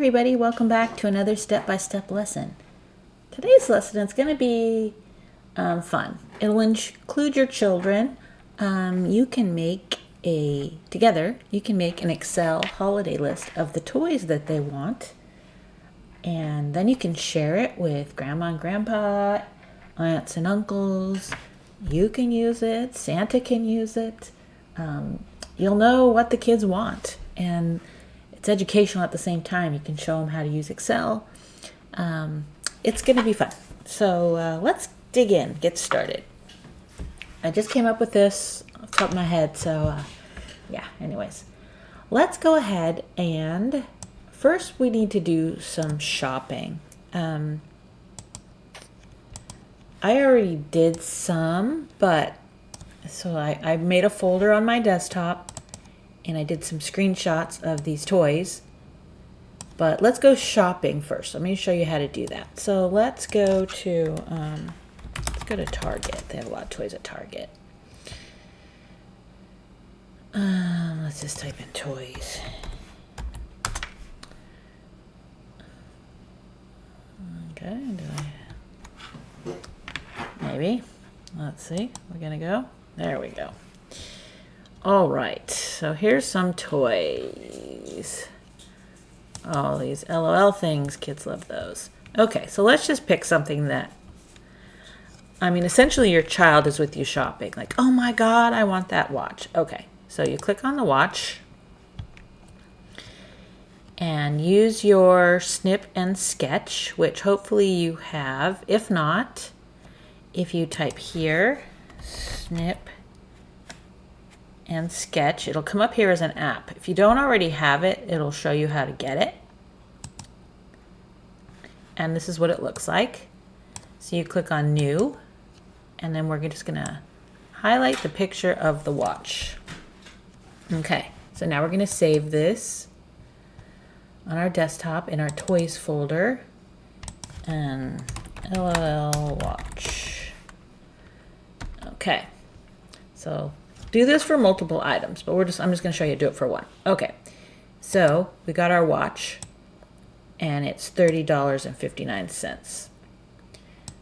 everybody, welcome back to another step-by-step lesson. Today's lesson is going to be fun. It'll include your children. You can make an Excel holiday list of the toys that they want, and then you can share it with grandma and grandpa, aunts and uncles. You can use it, Santa can use it. You'll know what the kids want, and it's educational at the same time. You can show them how to use Excel. It's going to be fun. So let's dig in, get started. I just came up with this off the top of my head. So anyways. Let's go ahead and first we need to do some shopping. I already did some, but so I made a folder on my desktop. And I did some screenshots of these toys. But let's go shopping first. Let me show you how to do that. So let's go to Target. They have a lot of toys at Target. Let's just type in toys. Okay, maybe. Let's see. We're gonna go. There we go. All right, so here's some toys. All these LOL things, kids love those. Okay, so let's just pick something that, essentially your child is with you shopping. Like, oh my God, I want that watch. Okay, so you click on the watch and use your snip and sketch, which hopefully you have. If not, if you type here, snip and sketch, it'll come up here as an app. If you don't already have it, it'll show you how to get it. And this is what it looks like. So you click on new, and then we're just gonna highlight the picture of the watch. Okay, so now we're gonna save this on our desktop in our toys folder, and LOL watch. Okay, so do this for multiple items, but I'm just going to show you how to do it for one. Okay, so we got our watch, and it's $30.59.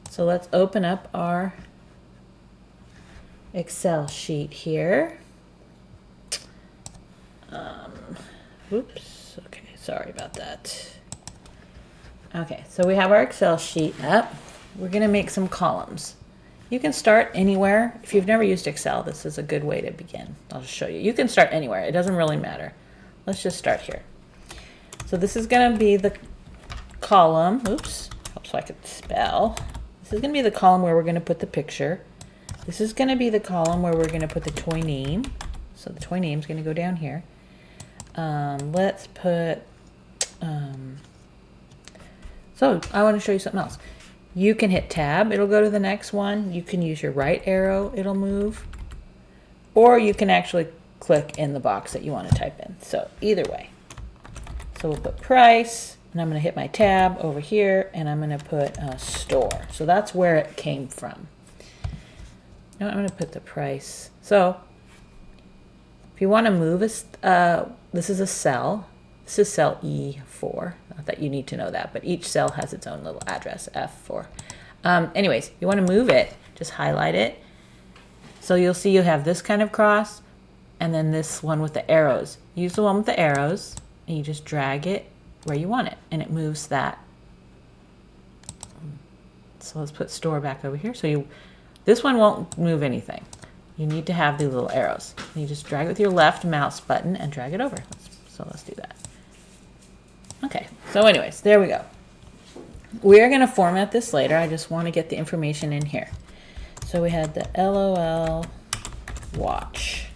So let's open up our Excel sheet here. Oops, okay, sorry about that. Okay, so we have our Excel sheet up. We're going to make some columns. You can start anywhere. If you've never used Excel, this is a good way to begin. I'll just show you. You can start anywhere. It doesn't really matter. Let's just start here. So this is going to be the column. Oops, so I could spell. This is going to be the column where we're going to put the picture. This is going to be the column where we're going to put the toy name. So the toy name is going to go down here. Let's put... so I want to show you something else. You can hit tab, it'll go to the next one. You can use your right arrow, it'll move. Or you can actually click in the box that you want to type in. So either way. So we'll put price, and I'm going to hit my tab over here, and I'm going to put store. So that's where it came from. Now I'm going to put the price. So if you want to move this is a cell. This is cell E4. Not that you need to know that, but each cell has its own little address, F4. Anyways, you want to move it, just highlight it. So you'll see you have this kind of cross, and then this one with the arrows. Use the one with the arrows, and you just drag it where you want it, and it moves that. So let's put store back over here. So this one won't move anything. You need to have these little arrows. You just drag it with your left mouse button and drag it over. So let's do that. Okay, so anyways, there we go. We're going to format this later. I just want to get the information in here. So we had the LOL watch.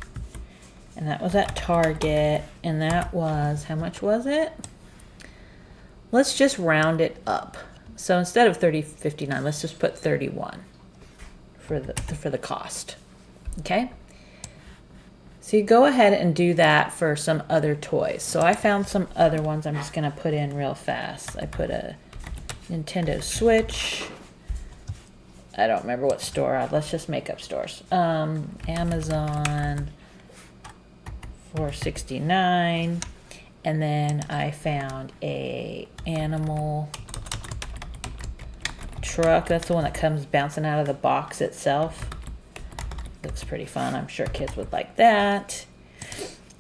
And that was at Target. And that was, how much was it? Let's just round it up. So instead of $30.59, let's just put 31 for the cost. Okay? So you go ahead and do that for some other toys. So I found some other ones I'm just going to put in real fast. I put a Nintendo Switch. I don't remember what store. Let's just make up stores. Amazon, $4.69. And then I found a animal truck. That's the one that comes bouncing out of the box itself. Looks pretty fun. I'm sure kids would like that.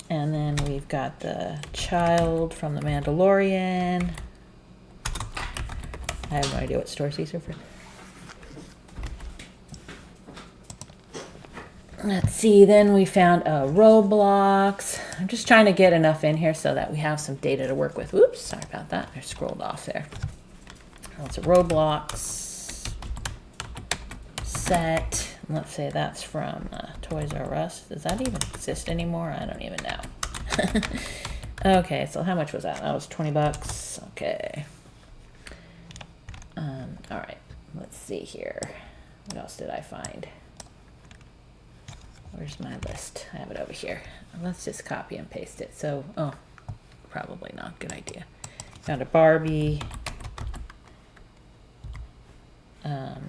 And then we've got the child from The Mandalorian. I have no idea what stores these are for. Let's see, then we found a Roblox. I'm just trying to get enough in here so that we have some data to work with. Oops, sorry about that. I scrolled off there. That's a Roblox set. Let's say that's from Toys R Us. Does that even exist anymore? I don't even know. Okay, so how much was that? That was 20 bucks. Okay. All right, let's see here. What else did I find? Where's my list? I have it over here. Let's just copy and paste it. So, oh, probably not. Good idea. Found a Barbie. That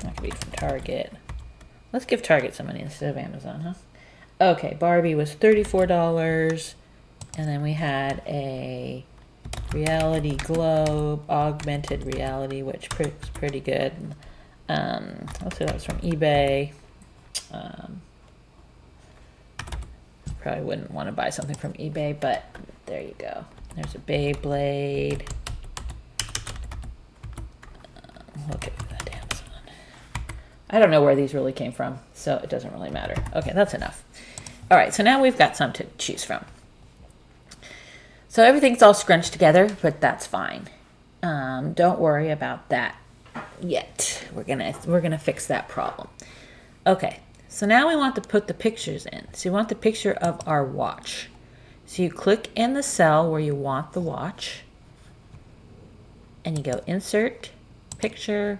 could be from Target. Let's give Target some money instead of Amazon, huh? Okay, Barbie was $34. And then we had a reality globe, augmented reality, which is pretty good. Let's say that was from eBay. Probably wouldn't want to buy something from eBay, but there you go. There's a Beyblade. Look at that Amazon. I don't know where these really came from, so it doesn't really matter. Okay, that's enough. All right, so now we've got some to choose from. So everything's all scrunched together, but that's fine. Don't worry about that yet. We're gonna fix that problem. Okay. So now we want to put the pictures in. So you want the picture of our watch. So you click in the cell where you want the watch. And you go Insert, Picture,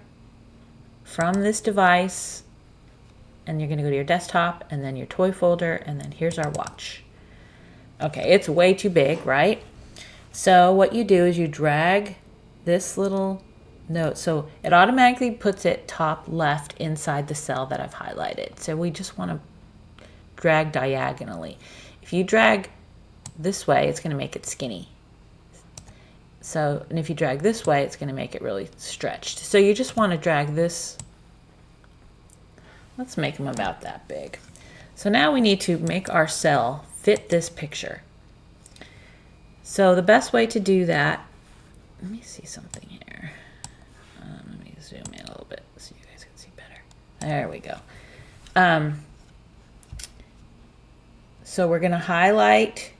from this device. And you're going to go to your desktop and then your toy folder. And then here's our watch. Okay, it's way too big, right? So what you do is you drag this little note. So it automatically puts it top left inside the cell that I've highlighted. So we just want to drag diagonally. If you drag this way, it's going to make it skinny. So, and if you drag this way, it's going to make it really stretched. So you just want to drag this. Let's make them about that big. So now we need to make our cell fit this picture. So the best way to do that, let me see something here. Let me zoom in a little bit so you guys can see better. There we go. So we're going to highlight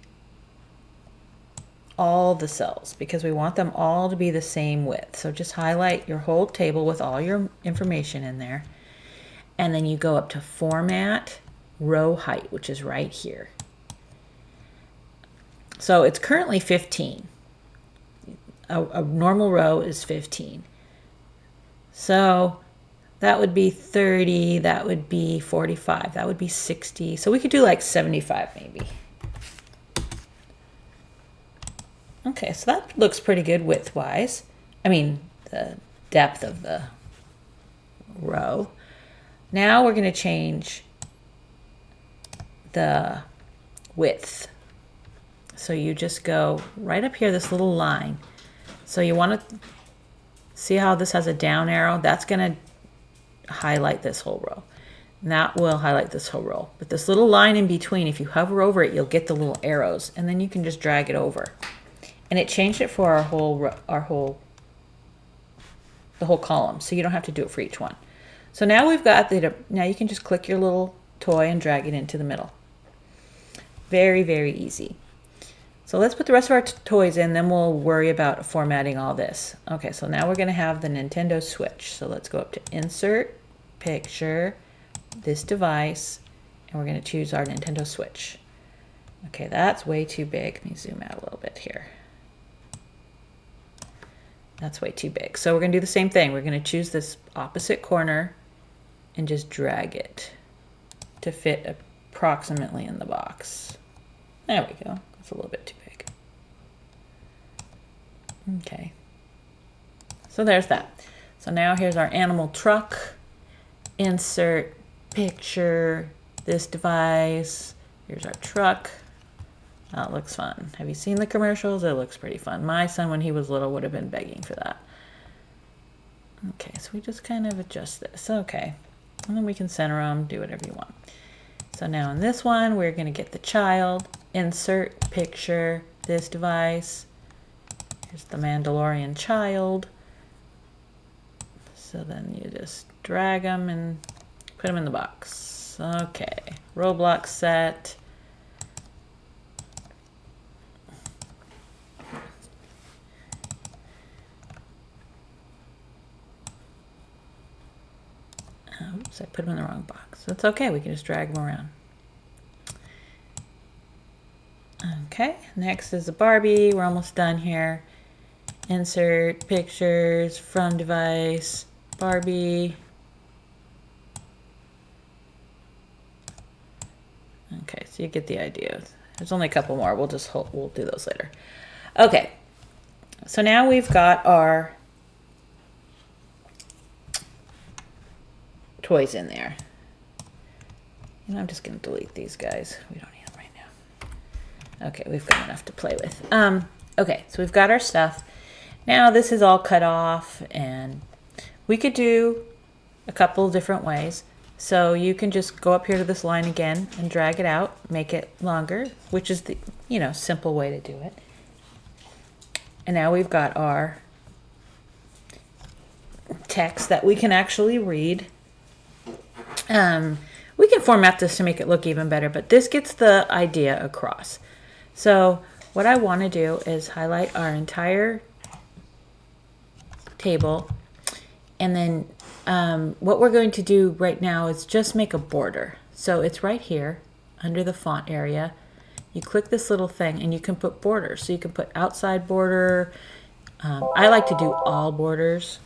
all the cells because we want them all to be the same width. So just highlight your whole table with all your information in there. And then you go up to Format, Row Height, which is right here. So it's currently 15. A normal row is 15. So that would be 30, that would be 45, that would be 60. So we could do like 75 maybe. Okay, so that looks pretty good width-wise. I mean, the depth of the row. Now we're going to change the width. So you just go right up here, this little line. So you want to see how this has a down arrow? That's going to highlight this whole row. And that will highlight this whole row. But this little line in between, if you hover over it, you'll get the little arrows. And then you can just drag it over. And it changed it for the whole column. So you don't have to do it for each one. So now we've got now you can just click your little toy and drag it into the middle. Very, very easy. So let's put the rest of our toys in, then we'll worry about formatting all this. Okay, so now we're going to have the Nintendo Switch. So let's go up to Insert, Picture, this device, and we're going to choose our Nintendo Switch. Okay, that's way too big. Let me zoom out a little bit here. That's way too big. So we're going to do the same thing. We're going to choose this opposite corner and just drag it to fit approximately in the box. There we go. That's a little bit too big. Okay. So there's that. So now here's our animal truck. Insert, Picture, this device. Here's our truck. That looks fun. Have you seen the commercials? It looks pretty fun. My son, when he was little, would have been begging for that. Okay, so we just kind of adjust this. Okay, and then we can center them, do whatever you want. So now in this one, we're going to get the child, insert picture, this device. Here's the Mandalorian child. So then you just drag them and put them in the box. Okay, Roblox set. Oops, I put them in the wrong box. That's okay, we can just drag them around. Okay, next is the Barbie. We're almost done here. Insert pictures from device, Barbie. Okay, so you get the idea. There's only a couple more. We'll do those later. Okay, so now we've got our toys in there. You know, I'm just going to delete these guys. We don't need them right now. Okay, we've got enough to play with. Okay, so we've got our stuff. Now this is all cut off, and we could do a couple different ways. So you can just go up here to this line again and drag it out, make it longer, which is the, you know, simple way to do it. And now we've got our text that we can actually read. We can format this to make it look even better, but this gets the idea across. So what I want to do is highlight our entire table, and then what we're going to do right now is just make a border. So it's right here under the font area. You click this little thing and you can put borders. So you can put outside border. I like to do all borders.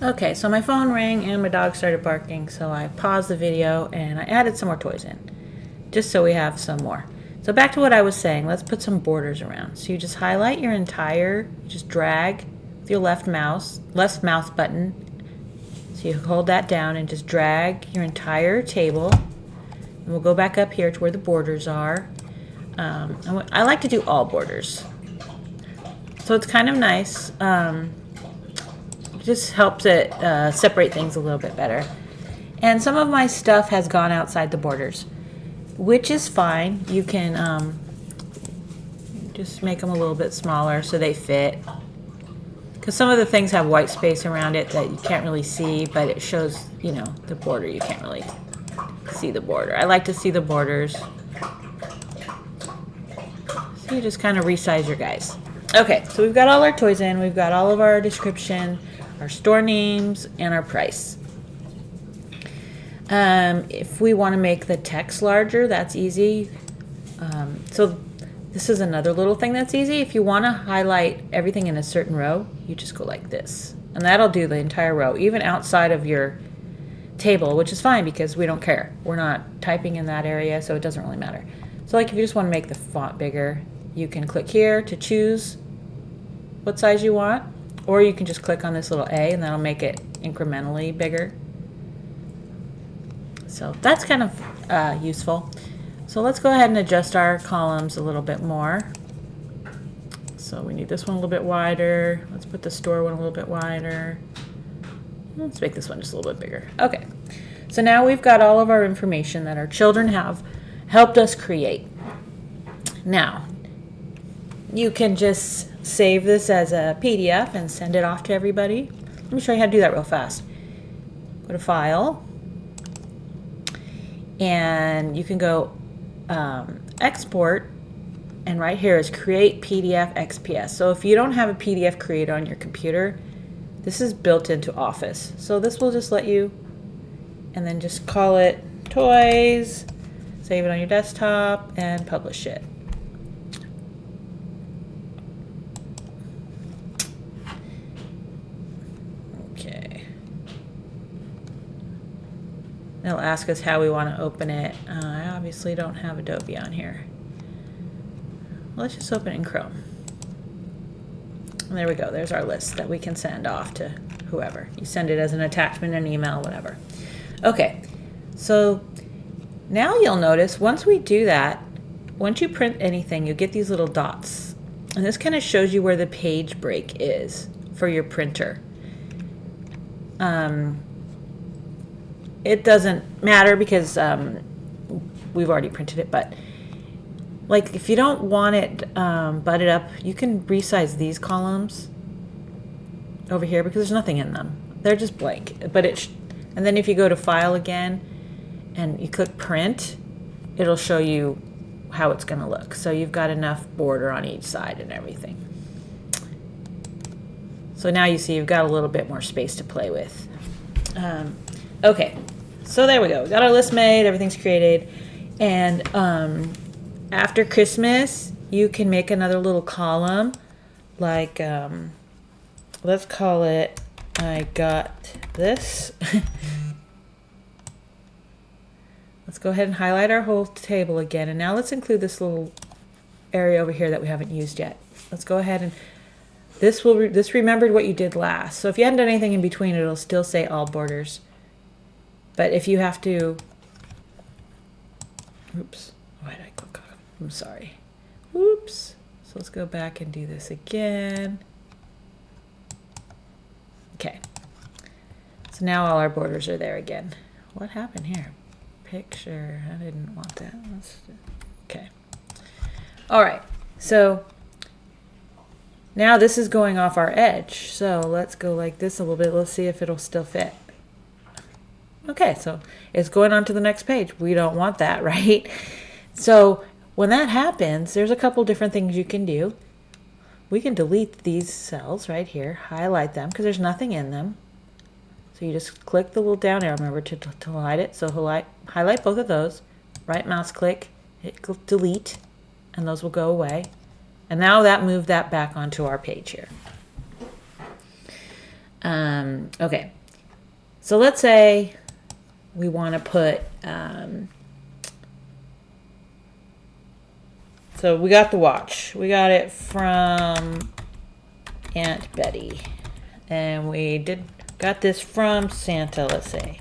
Okay, so my phone rang and my dog started barking, so I paused the video and I added some more toys in, just so we have some more. So back to what I was saying, let's put some borders around. So you just highlight your entire, just drag with your left mouse button. So you hold that down and just drag your entire table. And we'll go back up here to where the borders are. I like to do all borders. So it's kind of nice. Just helps it separate things a little bit better. And some of my stuff has gone outside the borders, which is fine. You can just make them a little bit smaller so they fit. Because some of the things have white space around it that you can't really see, but it shows, you know, the border. You can't really see the border. I like to see the borders. So you just kind of resize your guys. Okay, so we've got all our toys in. We've got all of our description, our store names, and our price. If we want to make the text larger, that's easy. So this is another little thing that's easy. If you want to highlight everything in a certain row, you just go like this. And that'll do the entire row, even outside of your table, which is fine because we don't care. We're not typing in that area, so it doesn't really matter. So like if you just want to make the font bigger, you can click here to choose what size you want, or you can just click on this little A and that'll make it incrementally bigger. So that's kind of useful. So let's go ahead and adjust our columns a little bit more. So we need this one a little bit wider. Let's put the store one a little bit wider. Let's make this one just a little bit bigger. Okay, so now we've got all of our information that our children have helped us create. Now, you can just save this as a PDF and send it off to everybody. Let me show you how to do that real fast. Go to File, and you can go Export, and right here is Create PDF XPS. So if you don't have a PDF creator on your computer, this is built into Office. So this will just let you, and then just call it Toys, save it on your desktop, and publish it. It'll ask us how we want to open it. I obviously don't have Adobe on here. Let's just open it in Chrome. And there we go. There's our list that we can send off to whoever. You send it as an attachment, an email, whatever. Okay, so now you'll notice once we do that, once you print anything, you get these little dots. And this kind of shows you where the page break is for your printer. It doesn't matter because we've already printed it, but like if you don't want it butted up, you can resize these columns over here because there's nothing in them. They're just blank. But and then if you go to File again and you click Print, it'll show you how it's going to look. So you've got enough border on each side and everything. So now you see you've got a little bit more space to play with. Okay, so there we go. We got our list made, everything's created. And after Christmas, you can make another little column. Like, let's call it, I got this. Let's go ahead and highlight our whole table again. And now let's include this little area over here that we haven't used yet. Let's go ahead and this remembered what you did last. So if you hadn't done anything in between, it'll still say all borders. But if you have to, oops, why did I click off? I'm sorry. Oops. So let's go back and do this again. Okay. So now all our borders are there again. What happened here? Picture. I didn't want that. Okay. All right. So now this is going off our edge. So let's go like this a little bit. Let's see if it'll still fit. Okay, so it's going on to the next page. We don't want that, right? So when that happens, there's a couple different things you can do. We can delete these cells right here, highlight them because there's nothing in them. So you just click the little down arrow, remember to highlight it. So highlight both of those, right mouse click, hit delete, and those will go away. And now that moved that back onto our page here. Okay, so let's say we want to put, so we got the watch. We got it from Aunt Betty. And we got this from Santa, let's say.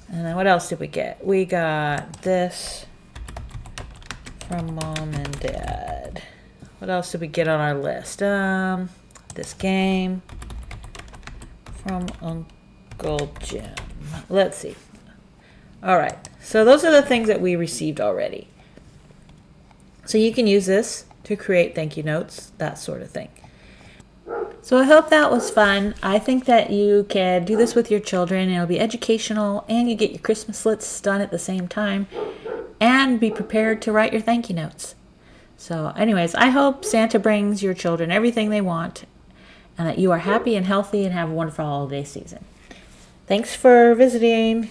And then what else did we get? We got this from Mom and Dad. What else did we get on our list? This game from Uncle Jim. Let's see. All right. So those are the things that we received already. So you can use this to create thank you notes, that sort of thing. So I hope that was fun. I think that you can do this with your children. It'll be educational and you get your Christmas lists done at the same time and be prepared to write your thank you notes. So anyways, I hope Santa brings your children everything they want and that you are happy and healthy and have a wonderful holiday season. Thanks for visiting.